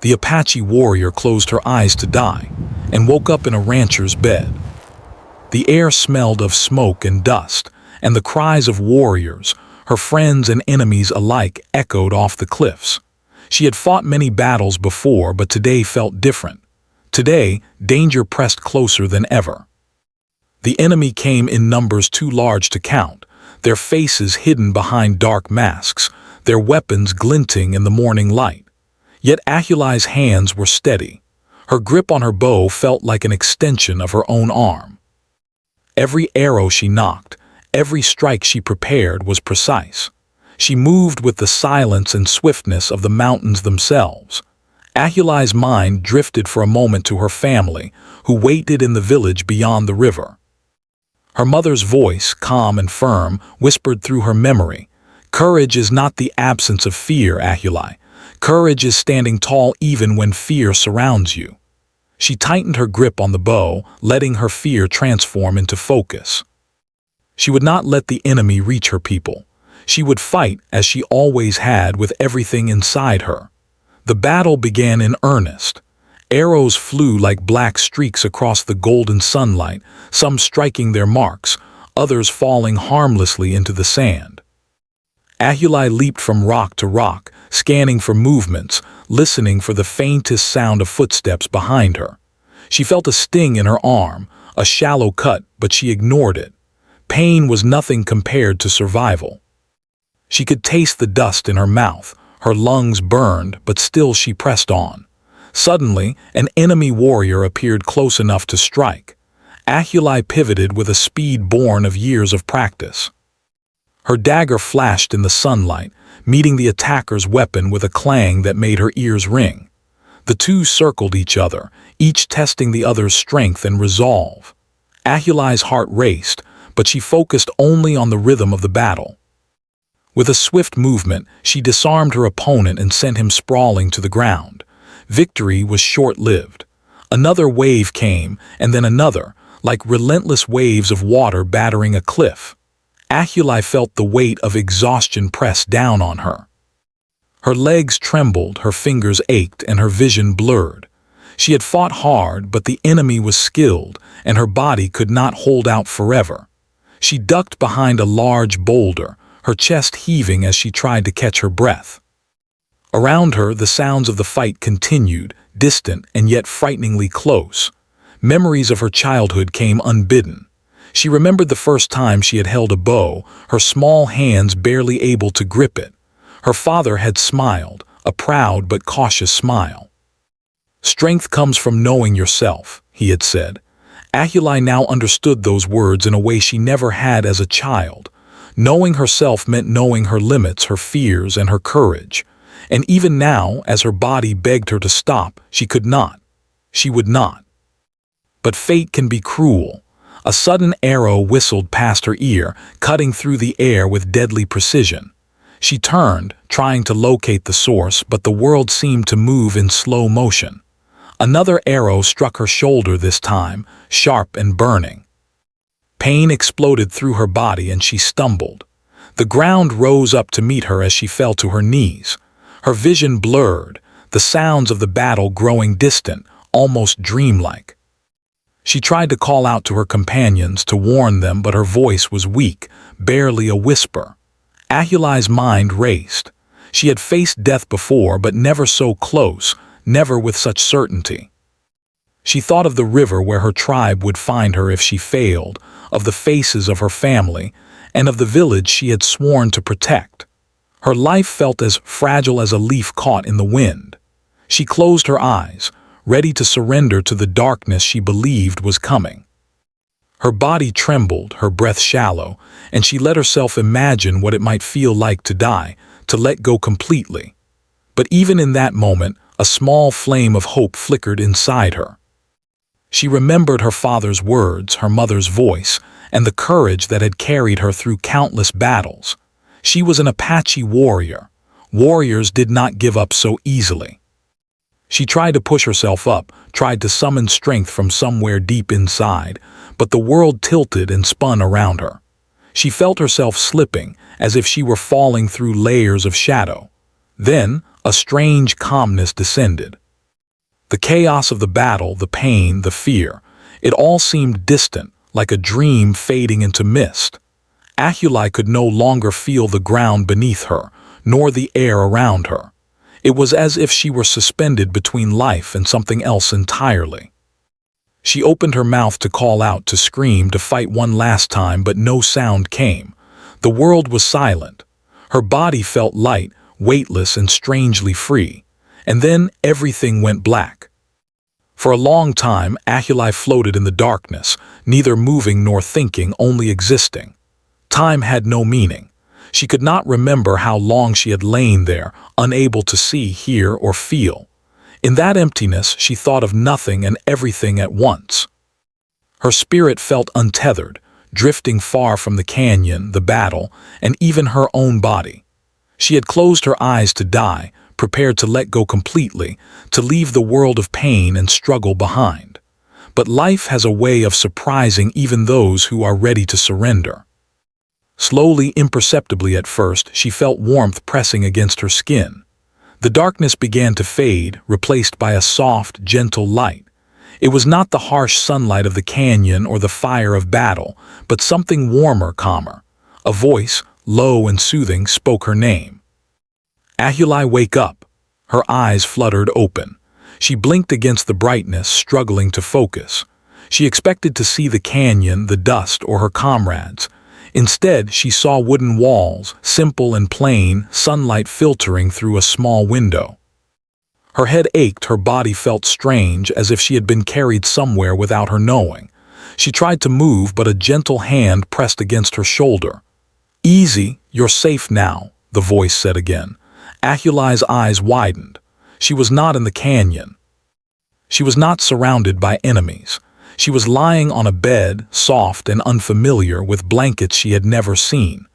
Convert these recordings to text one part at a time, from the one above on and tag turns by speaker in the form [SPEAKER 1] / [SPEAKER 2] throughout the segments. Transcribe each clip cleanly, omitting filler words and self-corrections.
[SPEAKER 1] The Apache warrior closed her eyes to die and woke up in a rancher's bed. The air smelled of smoke and dust, and the cries of warriors, her friends and enemies alike, echoed off the cliffs. She had fought many battles before, but today felt different. Today, danger pressed closer than ever. The enemy came in numbers too large to count, their faces hidden behind dark masks, their weapons glinting in the morning light. Yet Ahulai's hands were steady. Her grip on her bow felt like an extension of her own arm. Every arrow she nocked, every strike she prepared was precise. She moved with the silence and swiftness of the mountains themselves. Ahulai's mind drifted for a moment to her family, who waited in the village beyond the river. Her mother's voice, calm and firm, whispered through her memory, "Courage is not the absence of fear, Ahulai. Courage is standing tall even when fear surrounds you." She tightened her grip on the bow, letting her fear transform into focus. She would not let the enemy reach her people. She would fight as she always had, with everything inside her. The battle began in earnest. Arrows flew like black streaks across the golden sunlight, some striking their marks, others falling harmlessly into the sand. Ahulai leaped from rock to rock, scanning for movements, listening for the faintest sound of footsteps behind her. She felt a sting in her arm, a shallow cut, but she ignored it. Pain was nothing compared to survival. She could taste the dust in her mouth, her lungs burned, but still she pressed on. Suddenly, an enemy warrior appeared close enough to strike. Ahulai pivoted with a speed born of years of practice. Her dagger flashed in the sunlight, meeting the attacker's weapon with a clang that made her ears ring. The two circled each other, each testing the other's strength and resolve. Ahulai's heart raced, but she focused only on the rhythm of the battle. With a swift movement, she disarmed her opponent and sent him sprawling to the ground. Victory was short-lived. Another wave came, and then another, like relentless waves of water battering a cliff. Ahulai felt the weight of exhaustion press down on her. Her legs trembled, her fingers ached, and her vision blurred. She had fought hard, but the enemy was skilled, and her body could not hold out forever. She ducked behind a large boulder, her chest heaving as she tried to catch her breath. Around her, the sounds of the fight continued, distant and yet frighteningly close. Memories of her childhood came unbidden. She remembered the first time she had held a bow, her small hands barely able to grip it. Her father had smiled, a proud but cautious smile. "Strength comes from knowing yourself," he had said. Ahulai now understood those words in a way she never had as a child. Knowing herself meant knowing her limits, her fears, and her courage. And even now, as her body begged her to stop, she could not. She would not. But fate can be cruel. A sudden arrow whistled past her ear, cutting through the air with deadly precision. She turned, trying to locate the source, but the world seemed to move in slow motion. Another arrow struck her shoulder this time, sharp and burning. Pain exploded through her body and she stumbled. The ground rose up to meet her as she fell to her knees. Her vision blurred, the sounds of the battle growing distant, almost dreamlike. She tried to call out to her companions to warn them, but her voice was weak, barely a whisper. Ahulai's mind raced. She had faced death before, but never so close, never with such certainty. She thought of the river where her tribe would find her if she failed, of the faces of her family, and of the village she had sworn to protect. Her life felt as fragile as a leaf caught in the wind. She closed her eyes, ready to surrender to the darkness she believed was coming. Her body trembled, her breath shallow, and she let herself imagine what it might feel like to die, to let go completely. But even in that moment, a small flame of hope flickered inside her. She remembered her father's words, her mother's voice, and the courage that had carried her through countless battles. She was an Apache warrior. Warriors did not give up so easily. She tried to push herself up, tried to summon strength from somewhere deep inside, but the world tilted and spun around her. She felt herself slipping, as if she were falling through layers of shadow. Then, a strange calmness descended. The chaos of the battle, the pain, the fear, it all seemed distant, like a dream fading into mist. Ahuli could no longer feel the ground beneath her, nor the air around her. It was as if she were suspended between life and something else entirely. She opened her mouth to call out, to scream, to fight one last time, but no sound came. The world was silent. Her body felt light, weightless, and strangely free. And then everything went black. For a long time, Ahuli floated in the darkness, neither moving nor thinking, only existing. Time had no meaning. She could not remember how long she had lain there, unable to see, hear, or feel. In that emptiness, she thought of nothing and everything at once. Her spirit felt untethered, drifting far from the canyon, the battle, and even her own body. She had closed her eyes to die, prepared to let go completely, to leave the world of pain and struggle behind. But life has a way of surprising even those who are ready to surrender. Slowly, imperceptibly at first, she felt warmth pressing against her skin. The darkness began to fade, replaced by a soft, gentle light. It was not the harsh sunlight of the canyon or the fire of battle, but something warmer, calmer. A voice, low and soothing, spoke her name. Ahuli, wake up. Her eyes fluttered open. She blinked against the brightness, struggling to focus. She expected to see the canyon, the dust, or her comrades. Instead, she saw wooden walls, simple and plain, sunlight filtering through a small window. Her head ached, her body felt strange, as if she had been carried somewhere without her knowing. She tried to move, but a gentle hand pressed against her shoulder. "Easy, you're safe now," the voice said again. Ahuli's eyes widened. She was not in the canyon. She was not surrounded by enemies. She was lying on a bed, soft and unfamiliar, with blankets she had never seen.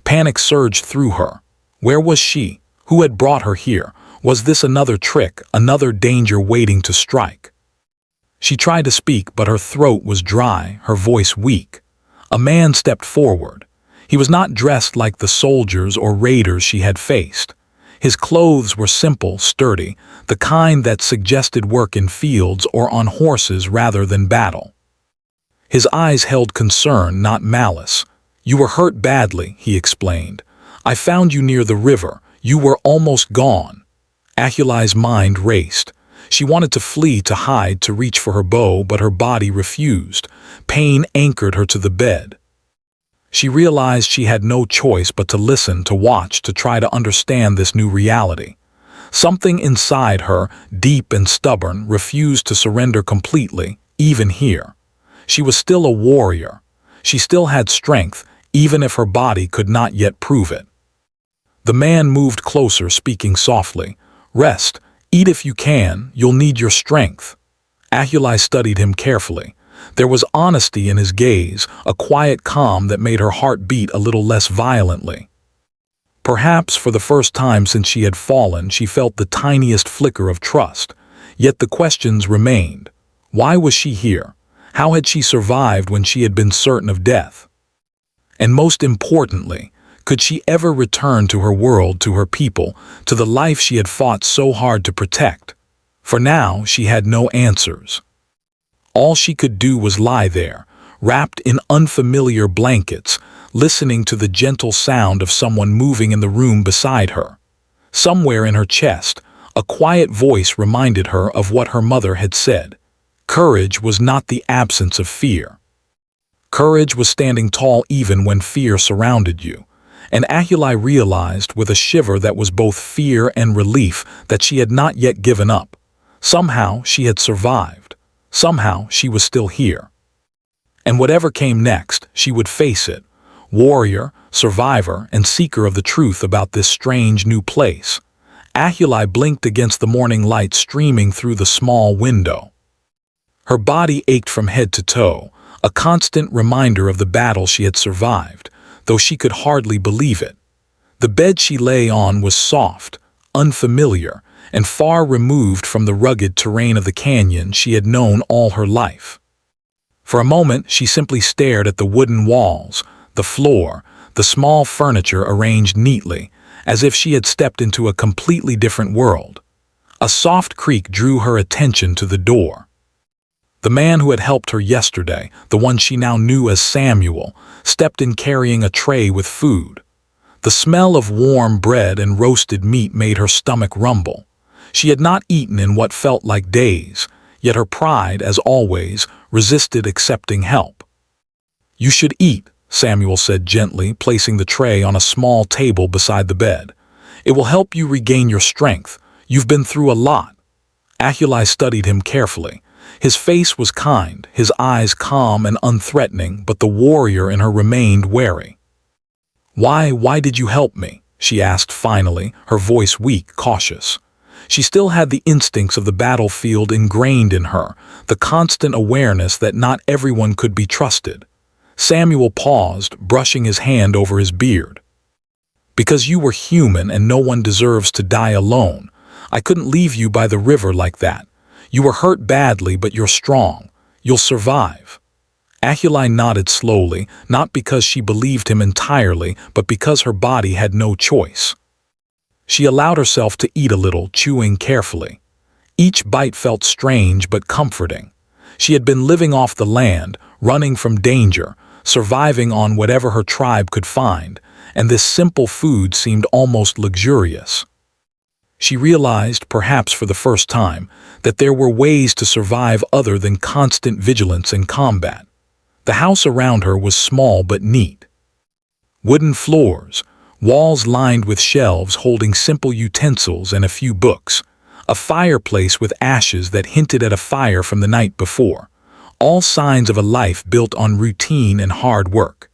[SPEAKER 1] Panic surged through her. Where was she? Who had brought her here? Was this another trick, another danger waiting to strike? She tried to speak, but her throat was dry, her voice weak. A man stepped forward. He was not dressed like the soldiers or raiders she had faced. His clothes were simple, sturdy, the kind that suggested work in fields or on horses rather than battle. His eyes held concern, not malice. "You were hurt badly," he explained. "I found you near the river. You were almost gone." Ahuli's mind raced. She wanted to flee, to hide, to reach for her bow, but her body refused. Pain anchored her to the bed. She realized she had no choice but to listen, to watch, to try to understand this new reality. Something inside her, deep and stubborn, refused to surrender completely, even here. She was still a warrior. She still had strength, even if her body could not yet prove it. The man moved closer, speaking softly. "Rest. Eat if you can. You'll need your strength." Ahuli studied him carefully. There was honesty in his gaze, a quiet calm that made her heart beat a little less violently. Perhaps for the first time since she had fallen, she felt the tiniest flicker of trust. Yet the questions remained. Why was she here? How had she survived when she had been certain of death? And most importantly, could she ever return to her world, to her people, to the life she had fought so hard to protect? For now, she had no answers. All she could do was lie there, wrapped in unfamiliar blankets, listening to the gentle sound of someone moving in the room beside her. Somewhere in her chest, a quiet voice reminded her of what her mother had said. Courage was not the absence of fear. Courage was standing tall even when fear surrounded you. And Ahuli realized with a shiver that was both fear and relief that she had not yet given up. Somehow she had survived. Somehow she was still here. And whatever came next, she would face it. Warrior, survivor, and seeker of the truth about this strange new place. Ahuli blinked against the morning light streaming through the small window. Her body ached from head to toe, a constant reminder of the battle she had survived, though she could hardly believe it. The bed she lay on was soft, unfamiliar, and far removed from the rugged terrain of the canyon she had known all her life. For a moment, she simply stared at the wooden walls, the floor, the small furniture arranged neatly, as if she had stepped into a completely different world. A soft creak drew her attention to the door. The man who had helped her yesterday, the one she now knew as Samuel, stepped in carrying a tray with food. The smell of warm bread and roasted meat made her stomach rumble. She had not eaten in what felt like days, yet her pride, as always, resisted accepting help. "You should eat," Samuel said gently, placing the tray on a small table beside the bed. "It will help you regain your strength. You've been through a lot." Ahuli studied him carefully. His face was kind, his eyes calm and unthreatening, but the warrior in her remained wary. Why did you help me?" she asked finally, her voice weak, cautious. She still had the instincts of the battlefield ingrained in her, the constant awareness that not everyone could be trusted. Samuel paused, brushing his hand over his beard. "Because you were human and no one deserves to die alone. I couldn't leave you by the river like that. You were hurt badly, but you're strong. You'll survive." Ahuli nodded slowly, not because she believed him entirely, but because her body had no choice. She allowed herself to eat a little, chewing carefully. Each bite felt strange but comforting. She had been living off the land, running from danger, surviving on whatever her tribe could find, and this simple food seemed almost luxurious. She realized, perhaps for the first time, that there were ways to survive other than constant vigilance and combat. The house around her was small but neat. Wooden floors, walls lined with shelves holding simple utensils and a few books, a fireplace with ashes that hinted at a fire from the night before, all signs of a life built on routine and hard work.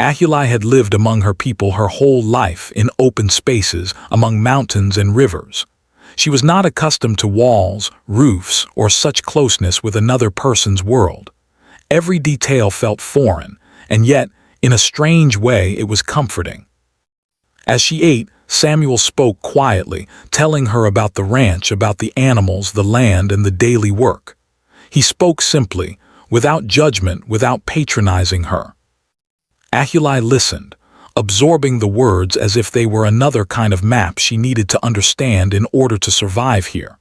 [SPEAKER 1] Ahuli had lived among her people her whole life, in open spaces, among mountains and rivers. She was not accustomed to walls, roofs, or such closeness with another person's world. Every detail felt foreign, and yet, in a strange way, it was comforting. As she ate, Samuel spoke quietly, telling her about the ranch, about the animals, the land, and the daily work. He spoke simply, without judgment, without patronizing her. Ahuli listened, absorbing the words as if they were another kind of map she needed to understand in order to survive here.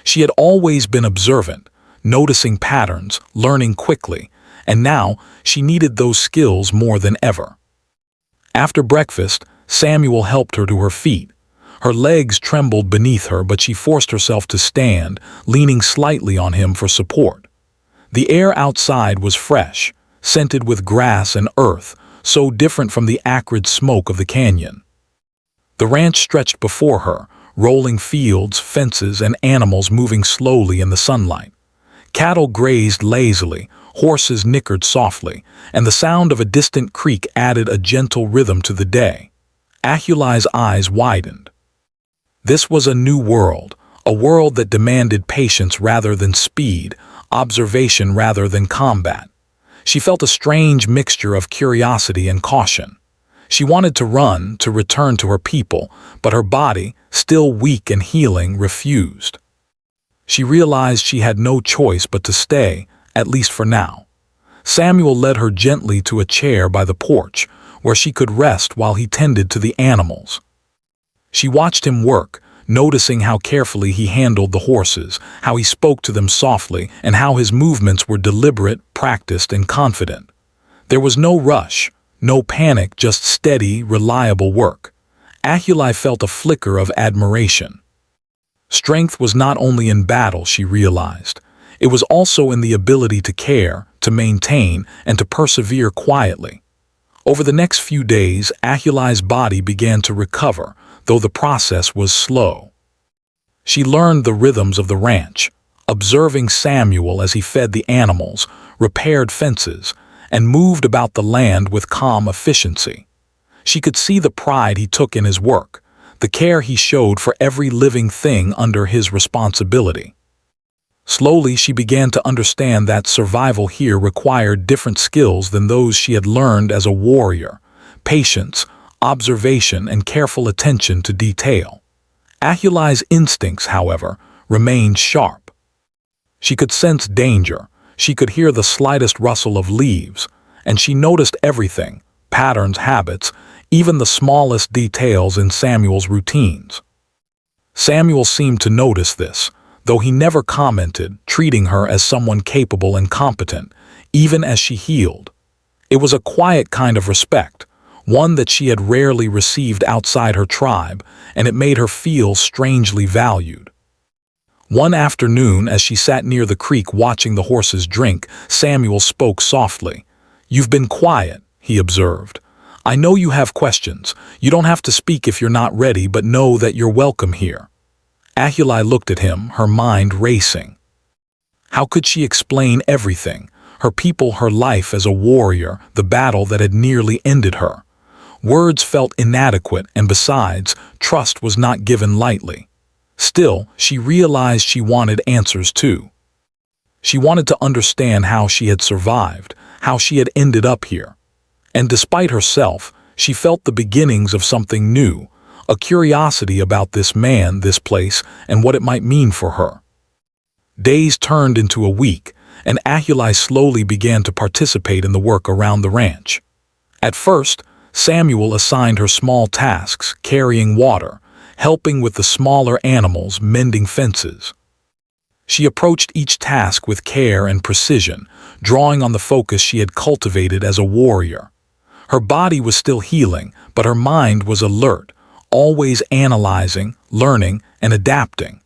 [SPEAKER 1] She had always been observant, noticing patterns, learning quickly, and now she needed those skills more than ever. After breakfast, Samuel helped her to her feet. Her legs trembled beneath her, but she forced herself to stand, leaning slightly on him for support. The air outside was fresh, scented with grass and earth, so different from the acrid smoke of the canyon. The ranch stretched before her, rolling fields, fences, and animals moving slowly in the sunlight. Cattle grazed lazily, horses nickered softly, and the sound of a distant creek added a gentle rhythm to the day. Ahuli's eyes widened. This was a new world, a world that demanded patience rather than speed, observation rather than combat. She felt a strange mixture of curiosity and caution. She wanted to run, to return to her people, but her body, still weak and healing, refused. She realized she had no choice but to stay, at least for now. Samuel led her gently to a chair by the porch, where she could rest while he tended to the animals. She watched him work, noticing how carefully he handled the horses, how he spoke to them softly, and how his movements were deliberate, practiced, and confident. There was no rush, no panic, just steady, reliable work. Ahuli felt a flicker of admiration. Strength was not only in battle, she realized. It was also in the ability to care, to maintain, and to persevere quietly. Over the next few days, Ahuli's body began to recover, though the process was slow. She learned the rhythms of the ranch, observing Samuel as he fed the animals, repaired fences, and moved about the land with calm efficiency. She could see the pride he took in his work, the care he showed for every living thing under his responsibility. Slowly, she began to understand that survival here required different skills than those she had learned as a warrior: patience, observation, and careful attention to detail. Ahuli's instincts, however, remained sharp. She could sense danger, she could hear the slightest rustle of leaves, and she noticed everything: patterns, habits, even the smallest details in Samuel's routines. Samuel seemed to notice this, though he never commented, treating her as someone capable and competent, even as she healed. It was a quiet kind of respect, one that she had rarely received outside her tribe, and it made her feel strangely valued. One afternoon, as she sat near the creek watching the horses drink, Samuel spoke softly. "You've been quiet," he observed. "I know you have questions. You don't have to speak if you're not ready, but know that you're welcome here." Ahuli looked at him, her mind racing. How could she explain everything? Her people, her life as a warrior, the battle that had nearly ended her. Words felt inadequate, and besides, trust was not given lightly. Still, she realized she wanted answers too. She wanted to understand how she had survived, how she had ended up here. And despite herself, she felt the beginnings of something new, a curiosity about this man, this place, and what it might mean for her. Days turned into a week, and Ahuli slowly began to participate in the work around the ranch. At first, Samuel assigned her small tasks, carrying water, helping with the smaller animals, mending fences. She approached each task with care and precision, drawing on the focus she had cultivated as a warrior. Her body was still healing, but her mind was alert, always analyzing, learning, and adapting.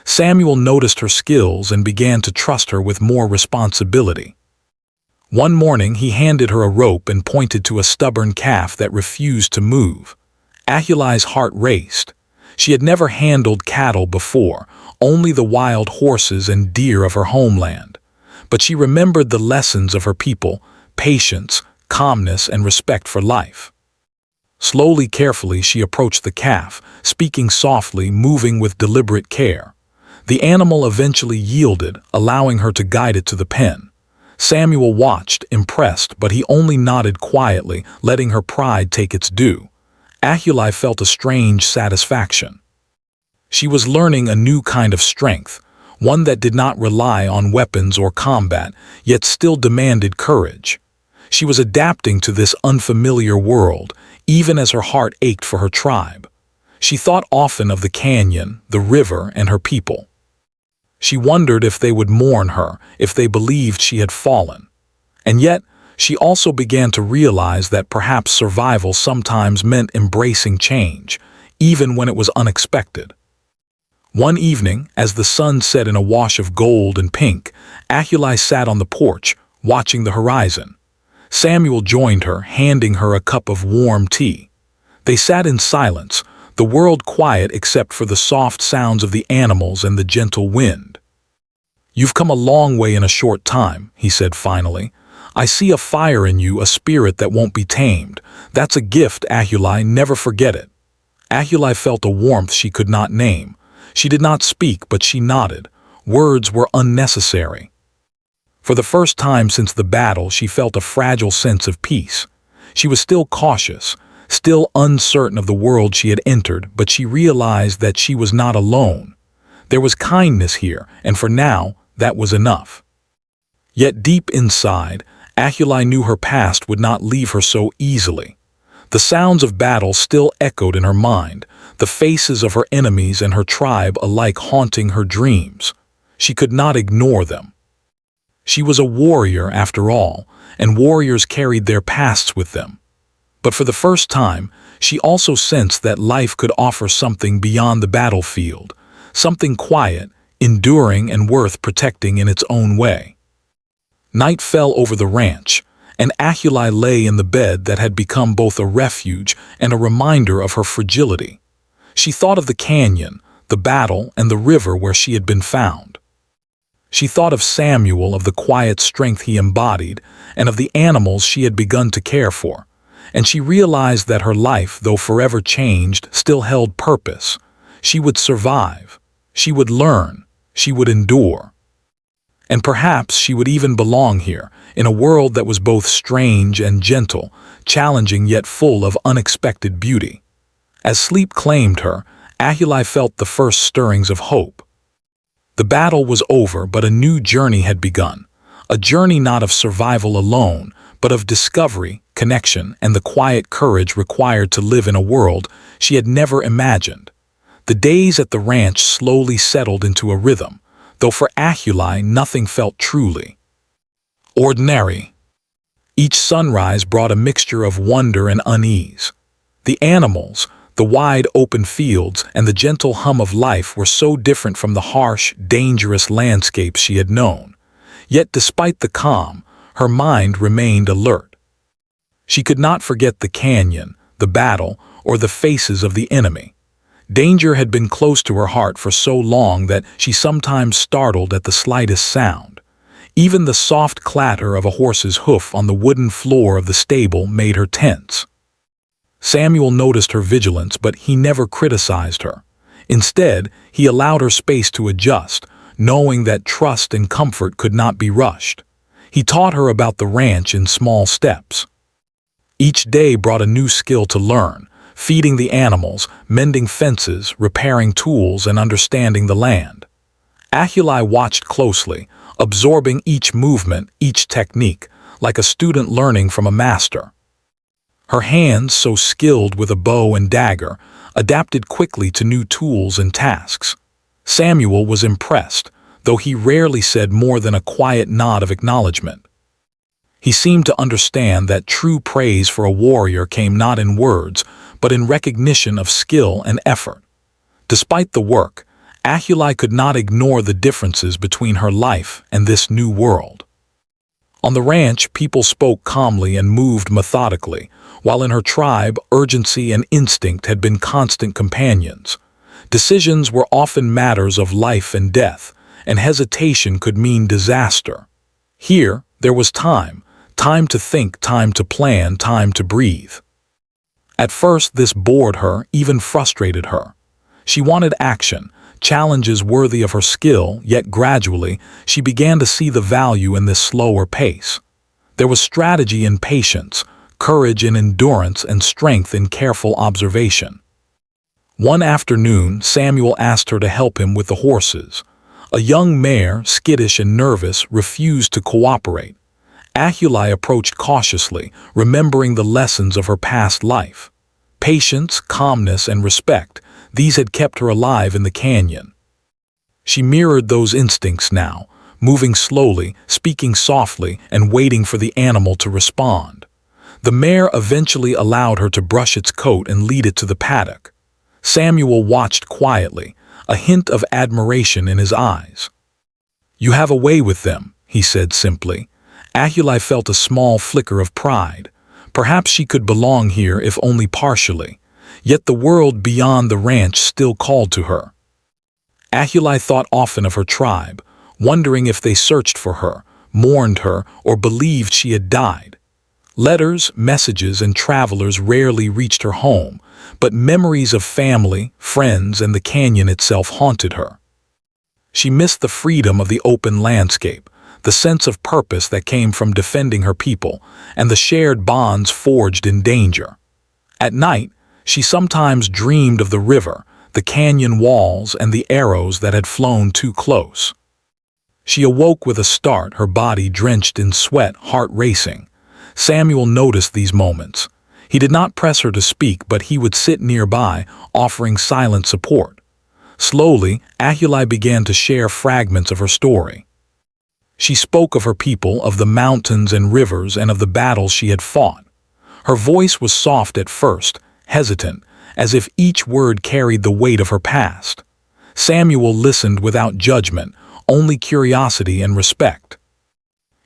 [SPEAKER 1] Samuel noticed her skills and began to trust her with more responsibility. One morning he handed her a rope and pointed to a stubborn calf that refused to move. Ahuli's heart raced. She had never handled cattle before, only the wild horses and deer of her homeland. But she remembered the lessons of her people: patience, calmness, and respect for life. Slowly, carefully, she approached the calf, speaking softly, moving with deliberate care. The animal eventually yielded, allowing her to guide it to the pen. Samuel watched, impressed, but he only nodded quietly, letting her pride take its due. Ahuli felt a strange satisfaction. She was learning a new kind of strength, one that did not rely on weapons or combat, yet still demanded courage. She was adapting to this unfamiliar world, even as her heart ached for her tribe. She thought often of the canyon, the river, and her people. She wondered if they would mourn her, if they believed she had fallen. And yet, she also began to realize that perhaps survival sometimes meant embracing change, even when it was unexpected. One evening, as the sun set in a wash of gold and pink, Ahuli sat on the porch, watching the horizon. Samuel joined her, handing her a cup of warm tea. They sat in silence, the world quiet except for the soft sounds of the animals and the gentle wind. "You've come a long way in a short time," he said finally. "I see a fire in you, a spirit that won't be tamed. That's a gift, Ahuli, never forget it." Ahuli felt a warmth she could not name. She did not speak, but she nodded. Words were unnecessary. For the first time since the battle, she felt a fragile sense of peace. She was still cautious, still uncertain of the world she had entered, but she realized that she was not alone. There was kindness here, and for now, that was enough. Yet deep inside, Ahuli knew her past would not leave her so easily. The sounds of battle still echoed in her mind, the faces of her enemies and her tribe alike haunting her dreams. She could not ignore them. She was a warrior after all, and warriors carried their pasts with them. But for the first time, she also sensed that life could offer something beyond the battlefield, something quiet, enduring, and worth protecting in its own way. Night fell over the ranch, and Ahuli lay in the bed that had become both a refuge and a reminder of her fragility. She thought of the canyon, the battle, and the river where she had been found. She thought of Samuel, of the quiet strength he embodied, and of the animals she had begun to care for. And she realized that her life, though forever changed, still held purpose. She would survive. She would learn. She would endure. And perhaps she would even belong here, in a world that was both strange and gentle, challenging yet full of unexpected beauty. As sleep claimed her, Ahuli felt the first stirrings of hope. The battle was over, but a new journey had begun. A journey not of survival alone, but of discovery, connection, and the quiet courage required to live in a world she had never imagined. The days at the ranch slowly settled into a rhythm, though for Ahuli nothing felt truly ordinary. Each sunrise brought a mixture of wonder and unease. The animals, the wide open fields, and the gentle hum of life were so different from the harsh, dangerous landscapes she had known. Yet despite the calm, her mind remained alert. She could not forget the canyon, the battle, or the faces of the enemy. Danger had been close to her heart for so long that she sometimes startled at the slightest sound. Even the soft clatter of a horse's hoof on the wooden floor of the stable made her tense. Samuel noticed her vigilance, but he never criticized her. Instead, he allowed her space to adjust, knowing that trust and comfort could not be rushed. He taught her about the ranch in small steps. Each day brought a new skill to learn: feeding the animals, mending fences, repairing tools, and understanding the land. Ahuli watched closely, absorbing each movement, each technique, like a student learning from a master. Her hands, so skilled with a bow and dagger, adapted quickly to new tools and tasks. Samuel was impressed, though he rarely said more than a quiet nod of acknowledgement. He seemed to understand that true praise for a warrior came not in words, but in recognition of skill and effort. Despite the work, Ahuli could not ignore the differences between her life and this new world. On the ranch, people spoke calmly and moved methodically, while in her tribe, urgency and instinct had been constant companions. Decisions were often matters of life and death, and hesitation could mean disaster. Here, there was time to think, time to plan, time to breathe. At first, this bored her, even frustrated her. She wanted action, challenges worthy of her skill, yet gradually, she began to see the value in this slower pace. There was strategy in patience, courage in endurance, and strength in careful observation. One afternoon, Samuel asked her to help him with the horses. A young mare, skittish and nervous, refused to cooperate. Ahuli approached cautiously, remembering the lessons of her past life. Patience, calmness, and respect, these had kept her alive in the canyon. She mirrored those instincts now, moving slowly, speaking softly, and waiting for the animal to respond. The mare eventually allowed her to brush its coat and lead it to the paddock. Samuel watched quietly, a hint of admiration in his eyes. "You have a way with them," he said simply. Ahuli felt a small flicker of pride. Perhaps she could belong here if only partially. Yet the world beyond the ranch still called to her. Ahuli thought often of her tribe, wondering if they searched for her, mourned her, or believed she had died. Letters, messages, and travelers rarely reached her home, but memories of family, friends, and the canyon itself haunted her. She missed the freedom of the open landscape, the sense of purpose that came from defending her people, and the shared bonds forged in danger. At night, she sometimes dreamed of the river, the canyon walls, and the arrows that had flown too close. She awoke with a start, her body drenched in sweat, heart racing. Samuel noticed these moments. He did not press her to speak, but he would sit nearby, offering silent support. Slowly, Ahuli began to share fragments of her story. She spoke of her people, of the mountains and rivers, and of the battles she had fought. Her voice was soft at first, hesitant, as if each word carried the weight of her past. Samuel listened without judgment, only curiosity and respect.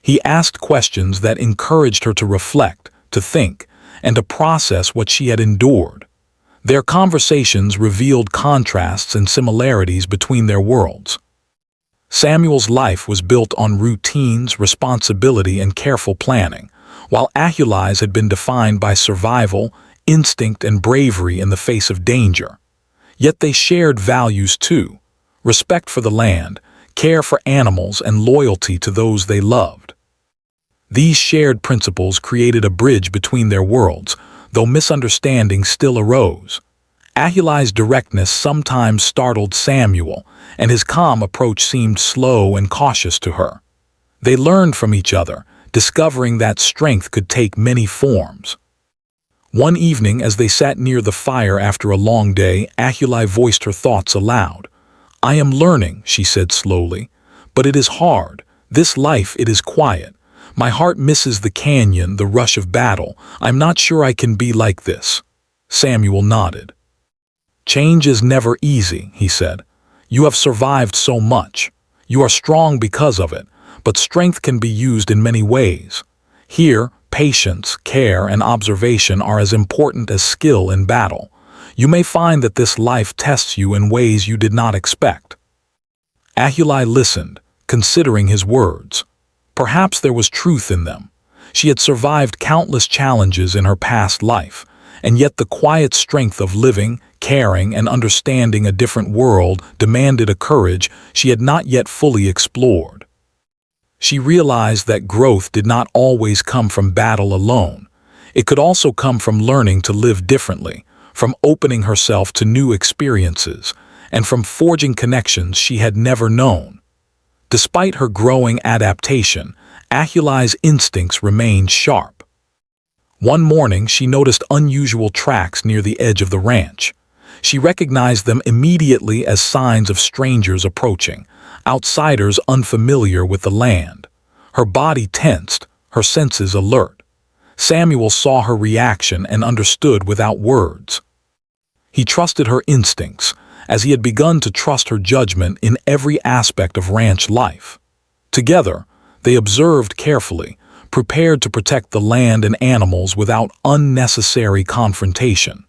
[SPEAKER 1] He asked questions that encouraged her to reflect, to think, and to process what she had endured. Their conversations revealed contrasts and similarities between their worlds. Samuel's life was built on routines, responsibility, and careful planning, while Ahuli's had been defined by survival, instinct, and bravery in the face of danger. Yet they shared values too: respect for the land, care for animals, and loyalty to those they loved. These shared principles created a bridge between their worlds, though misunderstandings still arose. Ahuli's directness sometimes startled Samuel, and his calm approach seemed slow and cautious to her. They learned from each other, discovering that strength could take many forms. One evening, as they sat near the fire after a long day, Ahuli voiced her thoughts aloud. "I am learning," she said slowly, "but it is hard. This life, it is quiet. My heart misses the canyon, the rush of battle. I'm not sure I can be like this." Samuel nodded. "Change is never easy," he said. "You have survived so much. You are strong because of it, but strength can be used in many ways. Here, patience, care, and observation are as important as skill in battle. You may find that this life tests you in ways you did not expect." Ahuli listened, considering his words. Perhaps there was truth in them. She had survived countless challenges in her past life, and yet the quiet strength of living, caring, and understanding a different world demanded a courage she had not yet fully explored. She realized that growth did not always come from battle alone. It could also come from learning to live differently, from opening herself to new experiences, and from forging connections she had never known. Despite her growing adaptation, Ahuli's instincts remained sharp. One morning, she noticed unusual tracks near the edge of the ranch. She recognized them immediately as signs of strangers approaching, outsiders unfamiliar with the land. Her body tensed, her senses alert. Samuel saw her reaction and understood without words. He trusted her instincts, as he had begun to trust her judgment in every aspect of ranch life. Together, they observed carefully, prepared to protect the land and animals without unnecessary confrontation.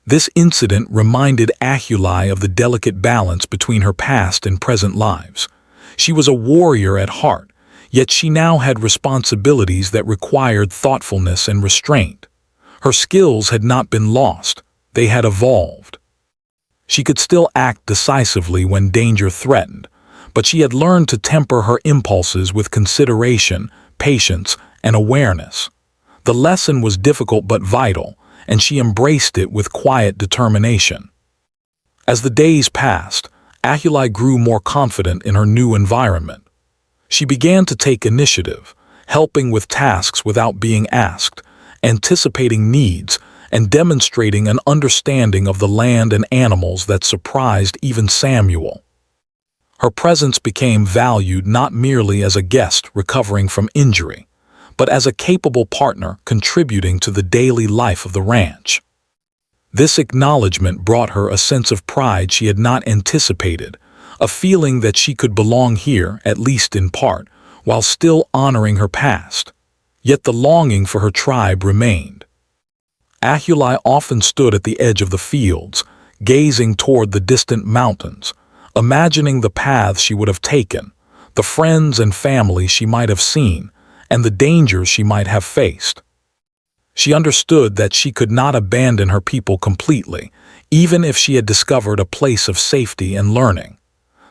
[SPEAKER 1] This incident reminded Ahuli of the delicate balance between her past and present lives. She was a warrior at heart, yet she now had responsibilities that required thoughtfulness and restraint. Her skills had not been lost, they had evolved. She could still act decisively when danger threatened, but she had learned to temper her impulses with consideration, patience, and awareness. The lesson was difficult but vital, and she embraced it with quiet determination. As the days passed, Ahuli grew more confident in her new environment. She began to take initiative, helping with tasks without being asked, anticipating needs, and demonstrating an understanding of the land and animals that surprised even Samuel. Her presence became valued not merely as a guest recovering from injury, but as a capable partner contributing to the daily life of the ranch. This acknowledgement brought her a sense of pride she had not anticipated, a feeling that she could belong here, at least in part, while still honoring her past. Yet the longing for her tribe remained. Ahuli often stood at the edge of the fields, gazing toward the distant mountains, imagining the paths she would have taken, the friends and family she might have seen, and the dangers she might have faced. She understood that she could not abandon her people completely, even if she had discovered a place of safety and learning.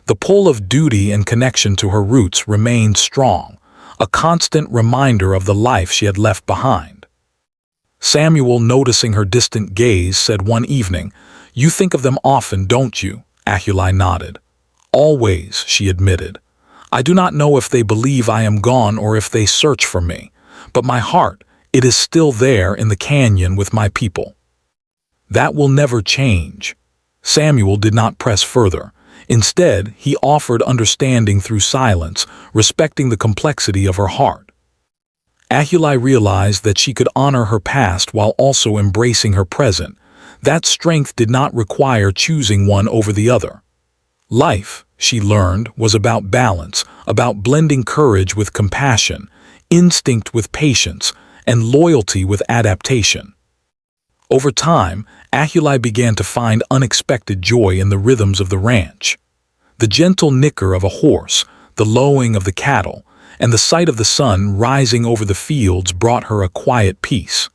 [SPEAKER 1] The pull of duty and connection to her roots remained strong, a constant reminder of the life she had left behind. Samuel, noticing her distant gaze, said one evening, "You think of them often, don't you?" Ahuli nodded. "Always," she admitted. "I do not know if they believe I am gone or if they search for me, but my heart, it is still there in the canyon with my people." "That will never change." Samuel did not press further. Instead, he offered understanding through silence, respecting the complexity of her heart. Ahuli realized that she could honor her past while also embracing her present. That strength did not require choosing one over the other. Life, she learned, was about balance, about blending courage with compassion, instinct with patience, and loyalty with adaptation. Over time, Ahuli began to find unexpected joy in the rhythms of the ranch. The gentle nicker of a horse, the lowing of the cattle, and the sight of the sun rising over the fields brought her a quiet peace.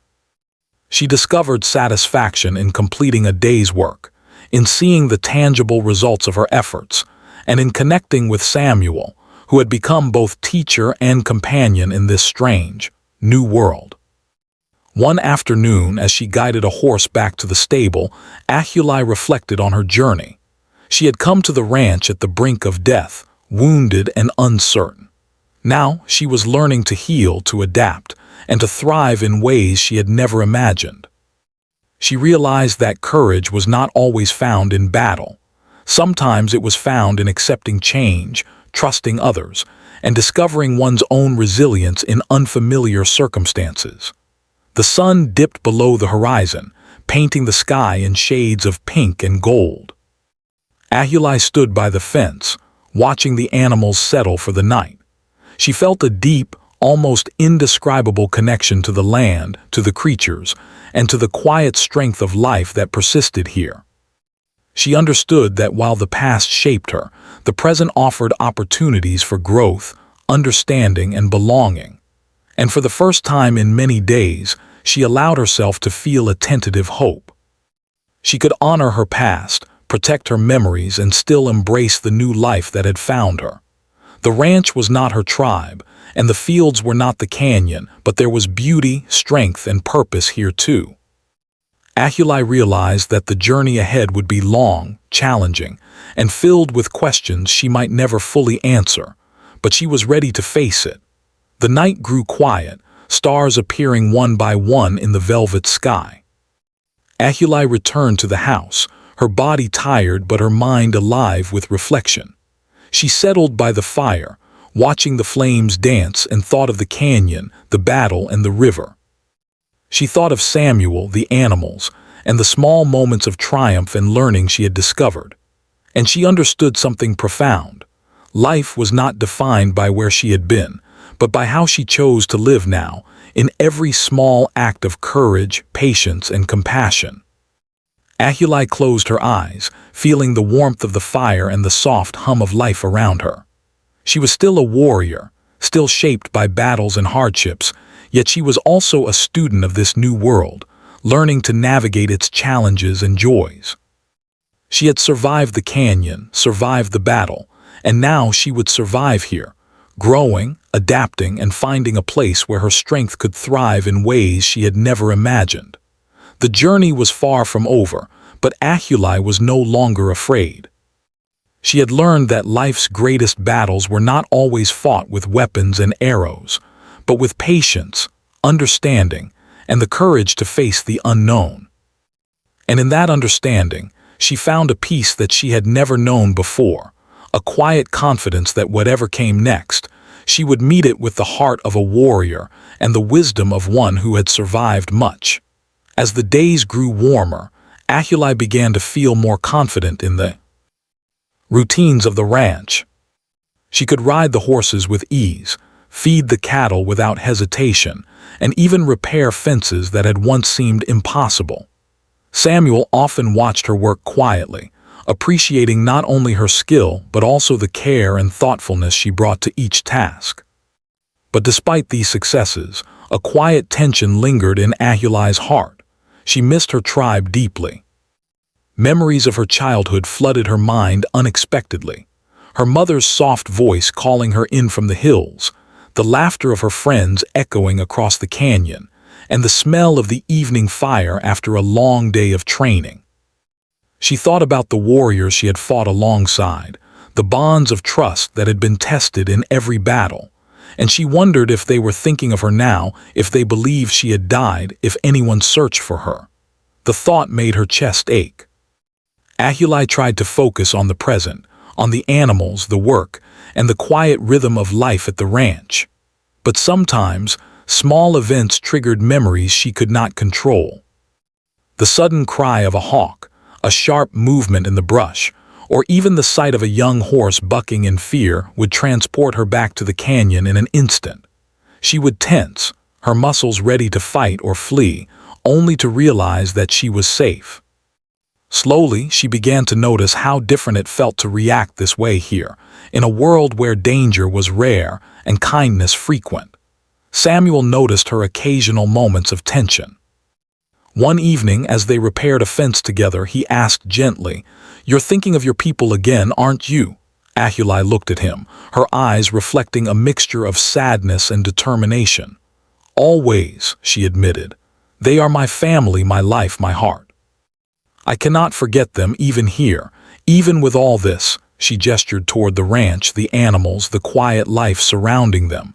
[SPEAKER 1] She discovered satisfaction in completing a day's work, in seeing the tangible results of her efforts, and in connecting with Samuel, who had become both teacher and companion in this strange, new world. One afternoon, as she guided a horse back to the stable, Ahuli reflected on her journey. She had come to the ranch at the brink of death, wounded and uncertain. Now she was learning to heal, to adapt, and to thrive in ways she had never imagined. She realized that courage was not always found in battle. Sometimes it was found in accepting change, trusting others, and discovering one's own resilience in unfamiliar circumstances. The sun dipped below the horizon, painting the sky in shades of pink and gold. Ahuli stood by the fence, watching the animals settle for the night. She felt a deep, almost indescribable connection to the land, to the creatures, and to the quiet strength of life that persisted here. She understood that while the past shaped her, the present offered opportunities for growth, understanding, and belonging. And for the first time in many days, she allowed herself to feel a tentative hope. She could honor her past, protect her memories, and still embrace the new life that had found her. The ranch was not her tribe, and the fields were not the canyon, but there was beauty, strength, and purpose here too. Ahuli realized that the journey ahead would be long, challenging, and filled with questions she might never fully answer, but she was ready to face it. The night grew quiet, stars appearing one by one in the velvet sky. Ahuli returned to the house, her body tired but her mind alive with reflection. She settled by the fire, watching the flames dance, and thought of the canyon, the battle, and the river. She thought of Samuel, the animals, and the small moments of triumph and learning she had discovered. And she understood something profound. Life was not defined by where she had been, but by how she chose to live now, in every small act of courage, patience, and compassion. Ahuli closed her eyes, feeling the warmth of the fire and the soft hum of life around her. She was still a warrior, still shaped by battles and hardships, yet she was also a student of this new world, learning to navigate its challenges and joys. She had survived the canyon, survived the battle, and now she would survive here, growing, adapting, and finding a place where her strength could thrive in ways she had never imagined. The journey was far from over, but Ahuli was no longer afraid. She had learned that life's greatest battles were not always fought with weapons and arrows, but with patience, understanding, and the courage to face the unknown. And in that understanding, she found a peace that she had never known before, a quiet confidence that whatever came next, she would meet it with the heart of a warrior and the wisdom of one who had survived much. As the days grew warmer, Ahuli began to feel more confident in the routines of the ranch. She could ride the horses with ease, feed the cattle without hesitation, and even repair fences that had once seemed impossible. Samuel often watched her work quietly, appreciating not only her skill but also the care and thoughtfulness she brought to each task. But despite these successes, a quiet tension lingered in Ahuli's heart. She missed her tribe deeply. Memories of her childhood flooded her mind unexpectedly. Her mother's soft voice calling her in from the hills, the laughter of her friends echoing across the canyon, and the smell of the evening fire after a long day of training. She thought about the warriors she had fought alongside, the bonds of trust that had been tested in every battle, and she wondered if they were thinking of her now, if they believed she had died, if anyone searched for her. The thought made her chest ache. Ahuli tried to focus on the present, on the animals, the work, and the quiet rhythm of life at the ranch. But sometimes, small events triggered memories she could not control. The sudden cry of a hawk, a sharp movement in the brush, or even the sight of a young horse bucking in fear would transport her back to the canyon in an instant. She would tense, her muscles ready to fight or flee, only to realize that she was safe. Slowly, she began to notice how different it felt to react this way here, in a world where danger was rare and kindness frequent. Samuel noticed her occasional moments of tension. One evening, as they repaired a fence together, he asked gently, "You're thinking of your people again, aren't you?" Ahuli looked at him, her eyes reflecting a mixture of sadness and determination. "Always," she admitted. "They are my family, my life, my heart. I cannot forget them even here, even with all this." She gestured toward the ranch, the animals, the quiet life surrounding them.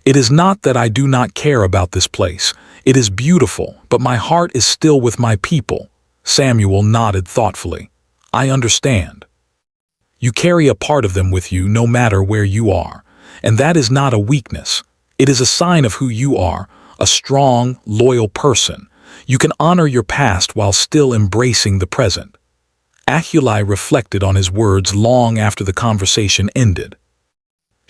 [SPEAKER 1] It is not that I do not care about this place. It is beautiful, but my heart is still with my people." Samuel nodded thoughtfully. "I understand. You carry a part of them with you no matter where you are, and that is not a weakness. It is a sign of who you are, a strong, loyal person. You can honor your past while still embracing the present." Ahulai reflected on his words long after the conversation ended.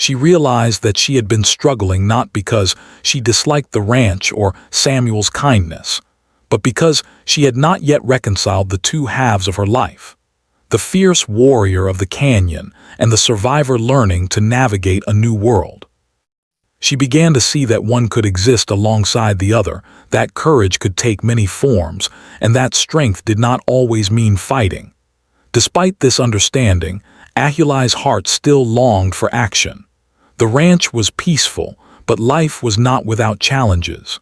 [SPEAKER 1] She realized that she had been struggling not because she disliked the ranch or Samuel's kindness, but because she had not yet reconciled the two halves of her life: the fierce warrior of the canyon and the survivor learning to navigate a new world. She began to see that one could exist alongside the other, that courage could take many forms, and that strength did not always mean fighting. Despite this understanding, Ahulai's heart still longed for action. The ranch was peaceful, but life was not without challenges.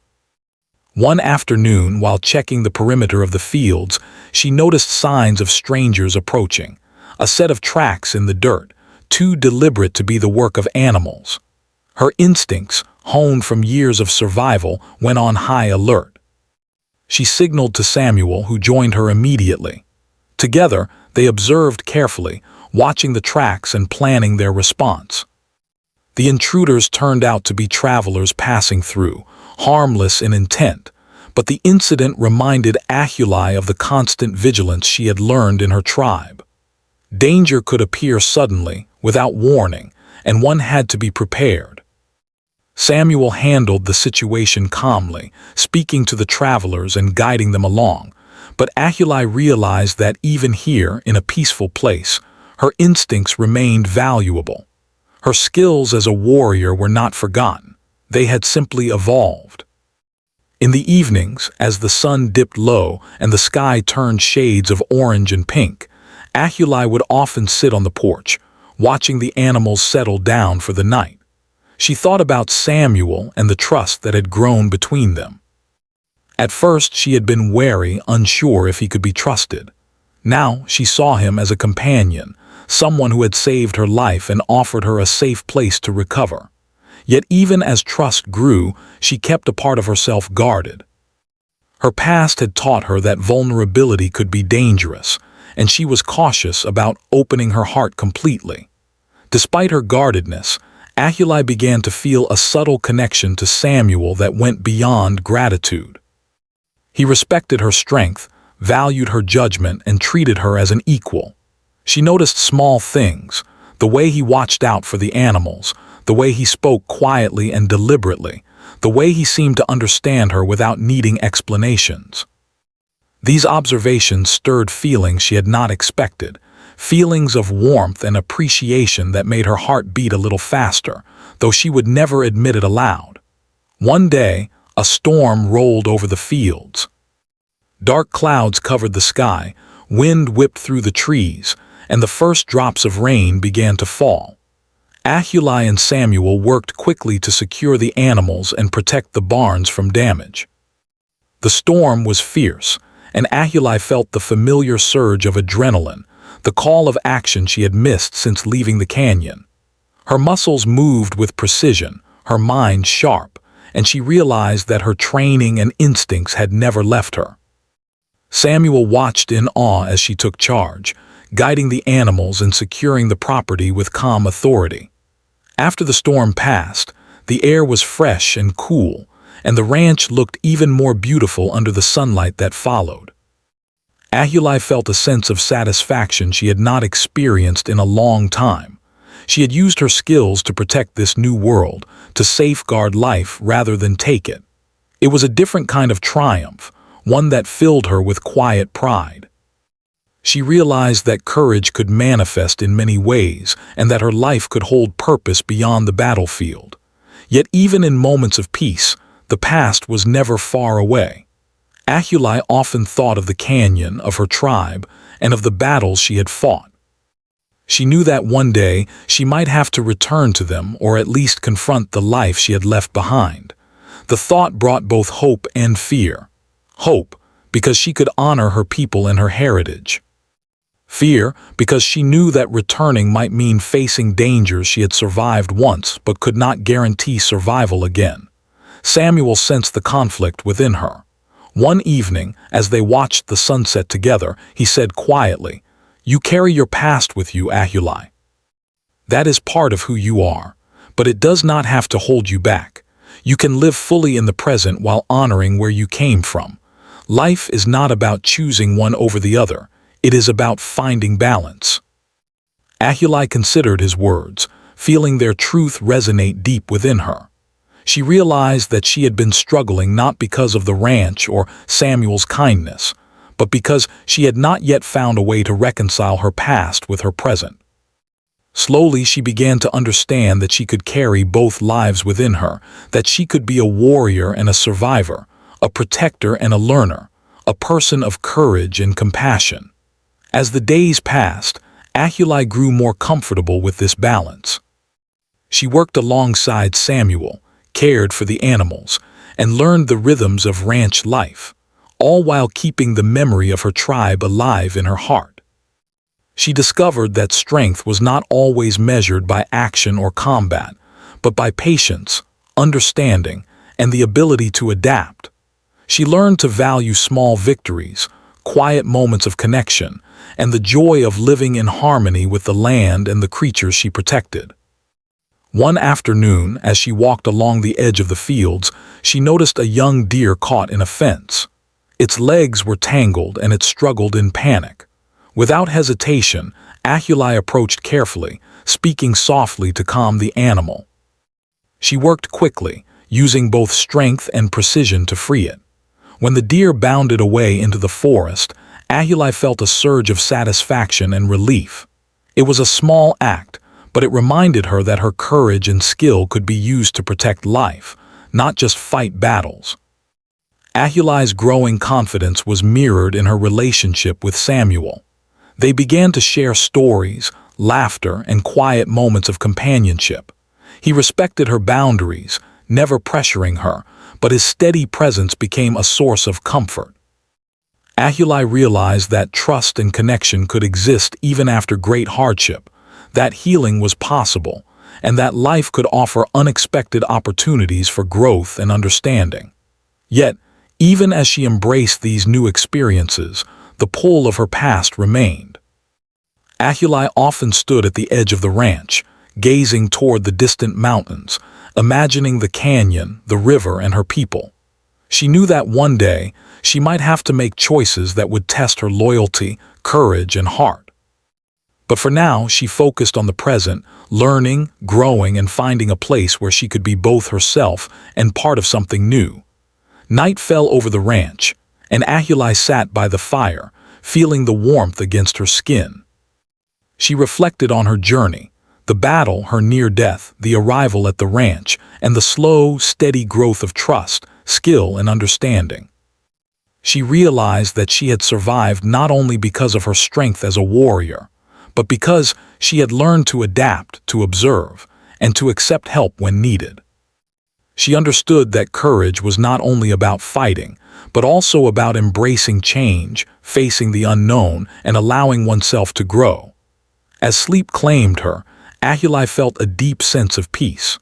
[SPEAKER 1] One afternoon, while checking the perimeter of the fields, she noticed signs of strangers approaching, a set of tracks in the dirt, too deliberate to be the work of animals. Her instincts, honed from years of survival, went on high alert. She signaled to Samuel, who joined her immediately. Together, they observed carefully, watching the tracks and planning their response. The intruders turned out to be travelers passing through, harmless in intent, but the incident reminded Ahulai of the constant vigilance she had learned in her tribe. Danger could appear suddenly, without warning, and one had to be prepared. Samuel handled the situation calmly, speaking to the travelers and guiding them along, but Ahulai realized that even here, in a peaceful place, her instincts remained valuable. Her skills as a warrior were not forgotten. They had simply evolved. In the evenings, as the sun dipped low and the sky turned shades of orange and pink, Ahulai would often sit on the porch, watching the animals settle down for the night. She thought about Samuel and the trust that had grown between them. At first, she had been wary, unsure if he could be trusted. Now, she saw him as a companion, someone who had saved her life and offered her a safe place to recover. Yet even as trust grew, she kept a part of herself guarded. Her past had taught her that vulnerability could be dangerous, and she was cautious about opening her heart completely. Despite her guardedness, Ahulai began to feel a subtle connection to Samuel that went beyond gratitude. He respected her strength, valued her judgment, and treated her as an equal. She noticed small things: the way he watched out for the animals, the way he spoke quietly and deliberately, the way he seemed to understand her without needing explanations. These observations stirred feelings she had not expected, feelings of warmth and appreciation that made her heart beat a little faster, though she would never admit it aloud. One day, a storm rolled over the fields. Dark clouds covered the sky, wind whipped through the trees, and the first drops of rain began to fall. Ahulai and Samuel worked quickly to secure the animals and protect the barns from damage. The storm was fierce, and Ahulai felt the familiar surge of adrenaline, the call of action she had missed since leaving the canyon. Her muscles moved with precision, her mind sharp, and she realized that her training and instincts had never left her. Samuel watched in awe as she took charge, guiding the animals and securing the property with calm authority. After the storm passed, the air was fresh and cool, and the ranch looked even more beautiful under the sunlight that followed. Ahulai felt a sense of satisfaction she had not experienced in a long time. She had used her skills to protect this new world, to safeguard life rather than take it. It was a different kind of triumph, one that filled her with quiet pride. She realized that courage could manifest in many ways and that her life could hold purpose beyond the battlefield. Yet even in moments of peace, the past was never far away. Ahulai often thought of the canyon, of her tribe, and of the battles she had fought. She knew that one day she might have to return to them or at least confront the life she had left behind. The thought brought both hope and fear. Hope, because she could honor her people and her heritage. Fear, because she knew that returning might mean facing dangers she had survived once but could not guarantee survival again. Samuel sensed the conflict within her. One evening, as they watched the sunset together, he said quietly, "You carry your past with you, Ahuli. That is part of who you are, but it does not have to hold you back. You can live fully in the present while honoring where you came from. Life is not about choosing one over the other. It is about finding balance." Ahuli considered his words, feeling their truth resonate deep within her. She realized that she had been struggling not because of the ranch or Samuel's kindness, but because she had not yet found a way to reconcile her past with her present. Slowly she began to understand that she could carry both lives within her, that she could be a warrior and a survivor, a protector and a learner, a person of courage and compassion. As the days passed, Ahuli grew more comfortable with this balance. She worked alongside Samuel, cared for the animals, and learned the rhythms of ranch life, all while keeping the memory of her tribe alive in her heart. She discovered that strength was not always measured by action or combat, but by patience, understanding, and the ability to adapt. She learned to value small victories, quiet moments of connection, and the joy of living in harmony with the land and the creatures she protected. One afternoon, as she walked along the edge of the fields, she noticed a young deer caught in a fence. Its legs were tangled and it struggled in panic. Without hesitation, Ahuli approached carefully, speaking softly to calm the animal. She worked quickly, using both strength and precision to free it. When the deer bounded away into the forest, Ahuli felt a surge of satisfaction and relief. It was a small act, but it reminded her that her courage and skill could be used to protect life, not just fight battles. Ahuli's growing confidence was mirrored in her relationship with Samuel. They began to share stories, laughter, and quiet moments of companionship. He respected her boundaries, never pressuring her, but his steady presence became a source of comfort. Ahuli realized that trust and connection could exist even after great hardship, that healing was possible, and that life could offer unexpected opportunities for growth and understanding. Yet, even as she embraced these new experiences, the pull of her past remained. Ahuli often stood at the edge of the ranch, gazing toward the distant mountains, imagining the canyon, the river, and her people. She knew that one day she might have to make choices that would test her loyalty, courage, and heart. But for now, she focused on the present, learning, growing, and finding a place where she could be both herself and part of something new. Night fell over the ranch, and Ahuli sat by the fire, feeling the warmth against her skin. She reflected on her journey, the battle, her near death, the arrival at the ranch, and the slow, steady growth of trust, skill, and understanding. She realized that she had survived not only because of her strength as a warrior, but because she had learned to adapt, to observe, and to accept help when needed. She understood that courage was not only about fighting, but also about embracing change, facing the unknown, and allowing oneself to grow. As sleep claimed her, Ahuli felt a deep sense of peace.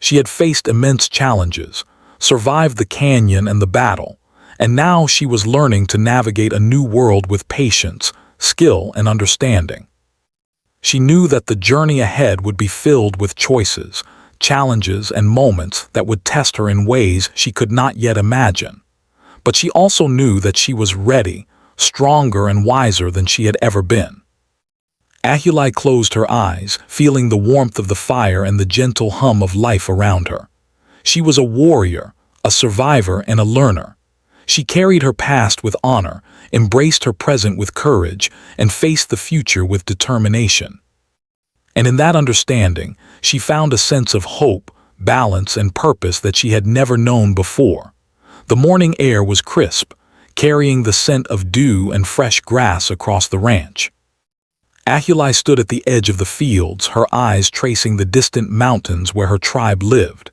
[SPEAKER 1] She had faced immense challenges, survived the canyon and the battle, and now she was learning to navigate a new world with patience, skill, and understanding. She knew that the journey ahead would be filled with choices, challenges, and moments that would test her in ways she could not yet imagine. But she also knew that she was ready, stronger, and wiser than she had ever been. Ahuli closed her eyes, feeling the warmth of the fire and the gentle hum of life around her. She was a warrior, a survivor, and a learner. She carried her past with honor, embraced her present with courage, and faced the future with determination. And in that understanding, she found a sense of hope, balance, and purpose that she had never known before. The morning air was crisp, carrying the scent of dew and fresh grass across the ranch. Ahuli stood at the edge of the fields, her eyes tracing the distant mountains where her tribe lived.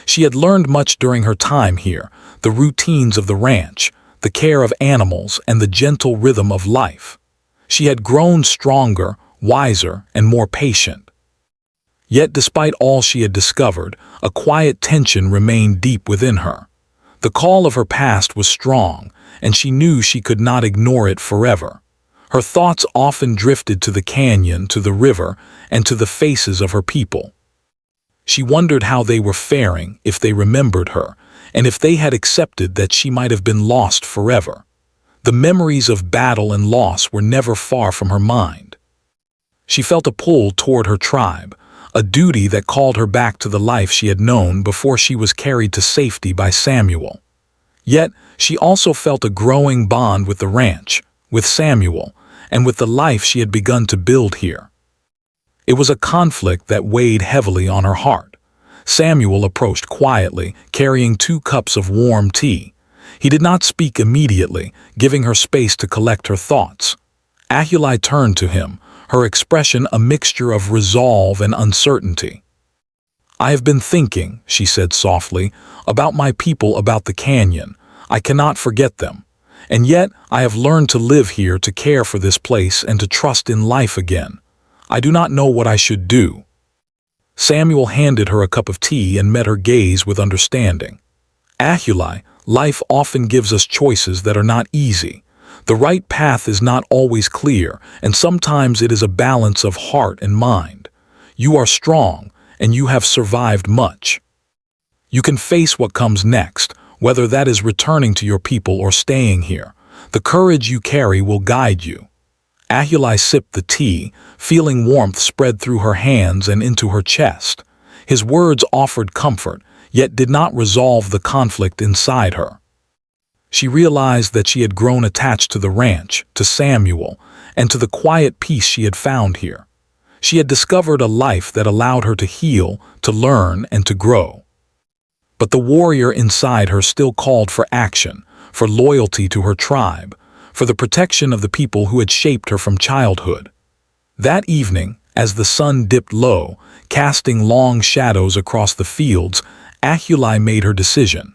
[SPEAKER 1] She had learned much during her time here, the routines of the ranch, the care of animals, and the gentle rhythm of life. She had grown stronger, wiser, and more patient. Yet despite all she had discovered, a quiet tension remained deep within her. The call of her past was strong, and she knew she could not ignore it forever. Her thoughts often drifted to the canyon, to the river, and to the faces of her people. She wondered how they were faring, if they remembered her, and if they had accepted that she might have been lost forever. The memories of battle and loss were never far from her mind. She felt a pull toward her tribe, a duty that called her back to the life she had known before she was carried to safety by Samuel. Yet, she also felt a growing bond with the ranch, with Samuel, and with the life she had begun to build here. It was a conflict that weighed heavily on her heart. Samuel approached quietly, carrying 2 cups of warm tea. He did not speak immediately, giving her space to collect her thoughts. Ahulai turned to him, her expression a mixture of resolve and uncertainty. "I have been thinking," she said softly, "about my people, about the canyon. I cannot forget them. And yet I have learned to live here, to care for this place, and to trust in life again. I do not know what I should do." Samuel handed her a cup of tea and met her gaze with understanding. "Ahulai, life often gives us choices that are not easy. The right path is not always clear, and sometimes it is a balance of heart and mind. You are strong, and you have survived much. You can face what comes next, whether that is returning to your people or staying here. The courage you carry will guide you." Ahulai sipped the tea, feeling warmth spread through her hands and into her chest. His words offered comfort, yet did not resolve the conflict inside her. She realized that she had grown attached to the ranch, to Samuel, and to the quiet peace she had found here. She had discovered a life that allowed her to heal, to learn, and to grow. But the warrior inside her still called for action, for loyalty to her tribe, for the protection of the people who had shaped her from childhood. That evening, as the sun dipped low, casting long shadows across the fields, Ahulai made her decision.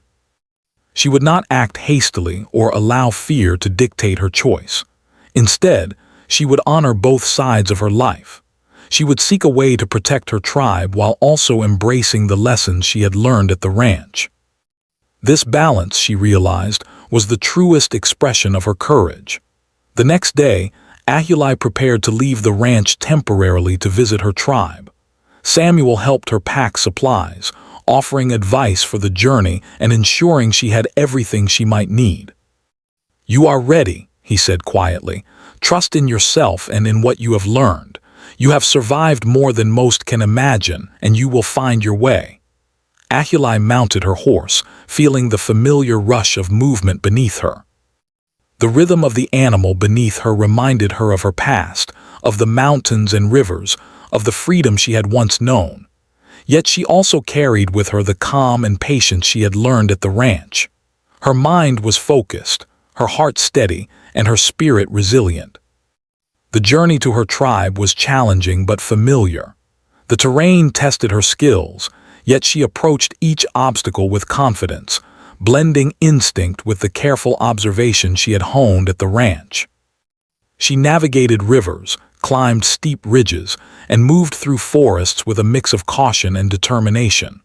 [SPEAKER 1] She would not act hastily or allow fear to dictate her choice. Instead, she would honor both sides of her life. She would seek a way to protect her tribe while also embracing the lessons she had learned at the ranch. This balance, she realized, was the truest expression of her courage. The next day, Ahulai prepared to leave the ranch temporarily to visit her tribe. Samuel helped her pack supplies, offering advice for the journey and ensuring she had everything she might need. "You are ready," he said quietly. "Trust in yourself and in what you have learned. You have survived more than most can imagine, and you will find your way." Ahulai mounted her horse, feeling the familiar rush of movement beneath her. The rhythm of the animal beneath her reminded her of her past, of the mountains and rivers, of the freedom she had once known. Yet she also carried with her the calm and patience she had learned at the ranch. Her mind was focused, her heart steady, and her spirit resilient. The journey to her tribe was challenging but familiar. The terrain tested her skills, yet she approached each obstacle with confidence, blending instinct with the careful observation she had honed at the ranch. She navigated rivers, climbed steep ridges, and moved through forests with a mix of caution and determination.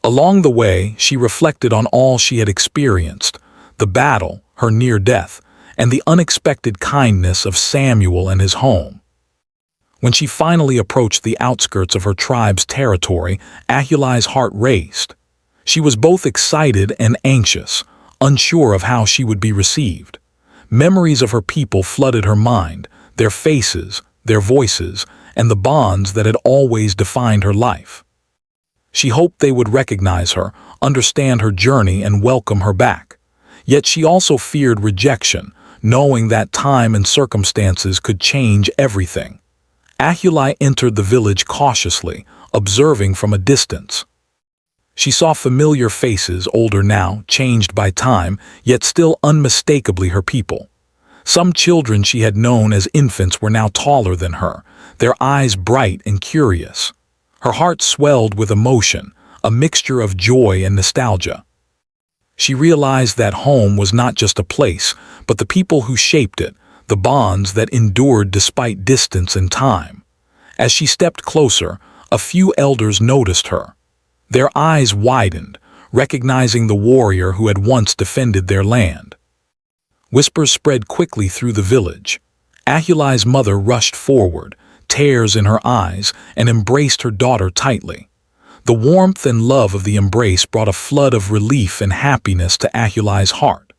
[SPEAKER 1] Along the way, she reflected on all she had experienced, the battle, her near death, and the unexpected kindness of Samuel and his home. When she finally approached the outskirts of her tribe's territory, Ahulai's heart raced. She was both excited and anxious, unsure of how she would be received. Memories of her people flooded her mind, their faces, their voices, and the bonds that had always defined her life. She hoped they would recognize her, understand her journey, and welcome her back. Yet she also feared rejection, knowing that time and circumstances could change everything. Ahulai entered the village cautiously, observing from a distance. She saw familiar faces, older now, changed by time, yet still unmistakably her people. Some children she had known as infants were now taller than her, their eyes bright and curious. Her heart swelled with emotion, a mixture of joy and nostalgia. She realized that home was not just a place, but the people who shaped it, the bonds that endured despite distance and time. As she stepped closer, a few elders noticed her. Their eyes widened, recognizing the warrior who had once defended their land. Whispers spread quickly through the village. Ahulai's mother rushed forward, tears in her eyes, and embraced her daughter tightly. The warmth and love of the embrace brought a flood of relief and happiness to Ahulai's heart.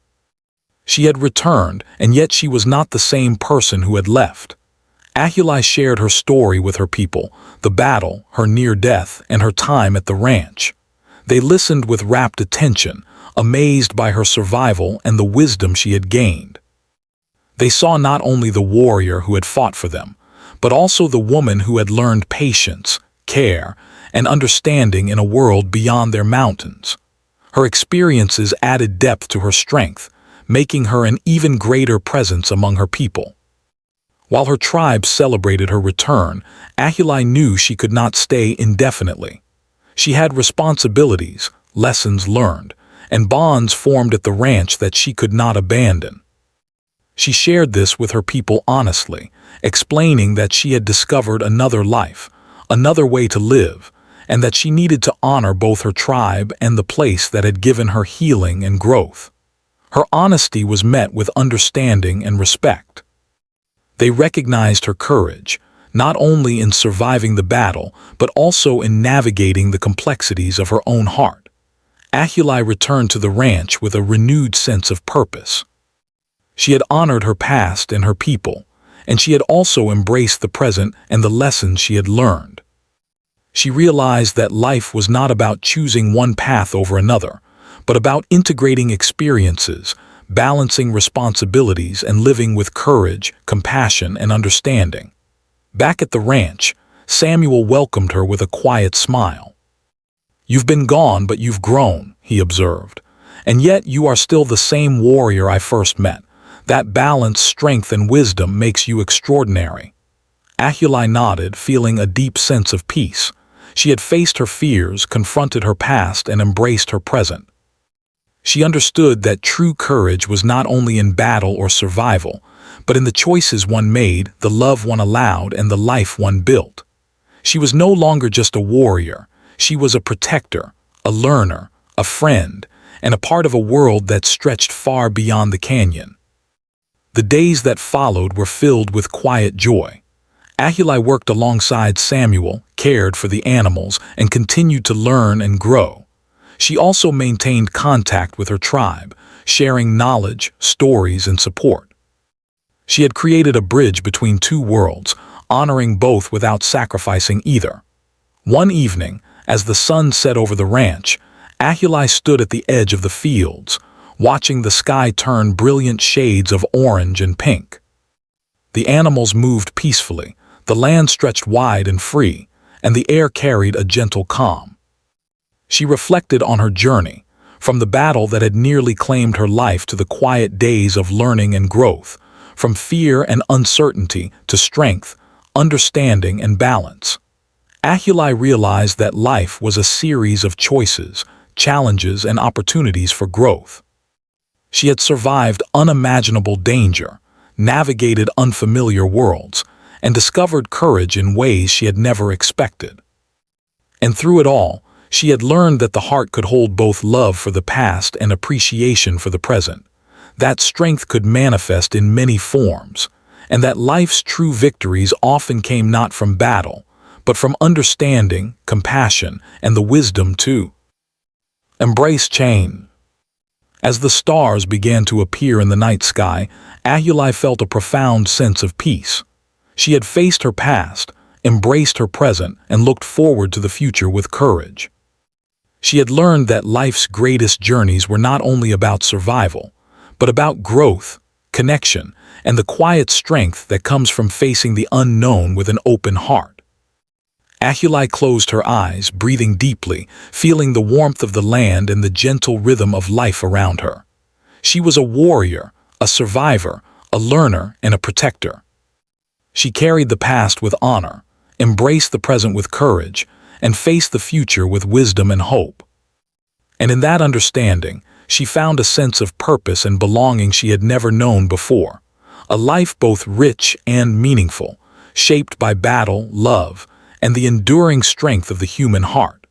[SPEAKER 1] She had returned, and yet she was not the same person who had left. Ahulai shared her story with her people, the battle, her near death, and her time at the ranch. They listened with rapt attention, amazed by her survival and the wisdom she had gained. They saw not only the warrior who had fought for them, but also the woman who had learned patience, care, and understanding in a world beyond their mountains. Her experiences added depth to her strength, making her an even greater presence among her people. While her tribe celebrated her return, Ahulai knew she could not stay indefinitely. She had responsibilities, lessons learned, and bonds formed at the ranch that she could not abandon. She shared this with her people honestly, explaining that she had discovered another life, another way to live, and that she needed to honor both her tribe and the place that had given her healing and growth. Her honesty was met with understanding and respect. They recognized her courage, not only in surviving the battle, but also in navigating the complexities of her own heart. Ahulai returned to the ranch with a renewed sense of purpose. She had honored her past and her people, and she had also embraced the present and the lessons she had learned. She realized that life was not about choosing one path over another, but about integrating experiences, balancing responsibilities, and living with courage, compassion, and understanding. Back at the ranch, Samuel welcomed her with a quiet smile. "You've been gone, but you've grown," he observed. "And yet you are still the same warrior I first met. That balance, strength, and wisdom makes you extraordinary." Ahulai nodded, feeling a deep sense of peace. She had faced her fears, confronted her past, and embraced her present. She understood that true courage was not only in battle or survival, but in the choices one made, the love one allowed, and the life one built. She was no longer just a warrior. She was a protector, a learner, a friend, and a part of a world that stretched far beyond the canyon. The days that followed were filled with quiet joy. Ahulai worked alongside Samuel, cared for the animals, and continued to learn and grow. She also maintained contact with her tribe, sharing knowledge, stories, and support. She had created a bridge between two worlds, honoring both without sacrificing either. One evening, as the sun set over the ranch, Ahulai stood at the edge of the fields, watching the sky turn brilliant shades of orange and pink. The animals moved peacefully, the land stretched wide and free, and the air carried a gentle calm. She reflected on her journey, from the battle that had nearly claimed her life to the quiet days of learning and growth, from fear and uncertainty to strength, understanding, and balance. Ahulai realized that life was a series of choices, challenges, and opportunities for growth. She had survived unimaginable danger, navigated unfamiliar worlds, and discovered courage in ways she had never expected. And through it all, she had learned that the heart could hold both love for the past and appreciation for the present, that strength could manifest in many forms, and that life's true victories often came not from battle, but from understanding, compassion, and the wisdom to embrace change. As the stars began to appear in the night sky, Ahulai felt a profound sense of peace. She had faced her past, embraced her present, and looked forward to the future with courage. She had learned that life's greatest journeys were not only about survival, but about growth, connection, and the quiet strength that comes from facing the unknown with an open heart. Ahulai closed her eyes, breathing deeply, feeling the warmth of the land and the gentle rhythm of life around her. She was a warrior, a survivor, a learner, and a protector. She carried the past with honor, embraced the present with courage, and faced the future with wisdom and hope. And in that understanding, she found a sense of purpose and belonging she had never known before, a life both rich and meaningful, shaped by battle, love, and the enduring strength of the human heart.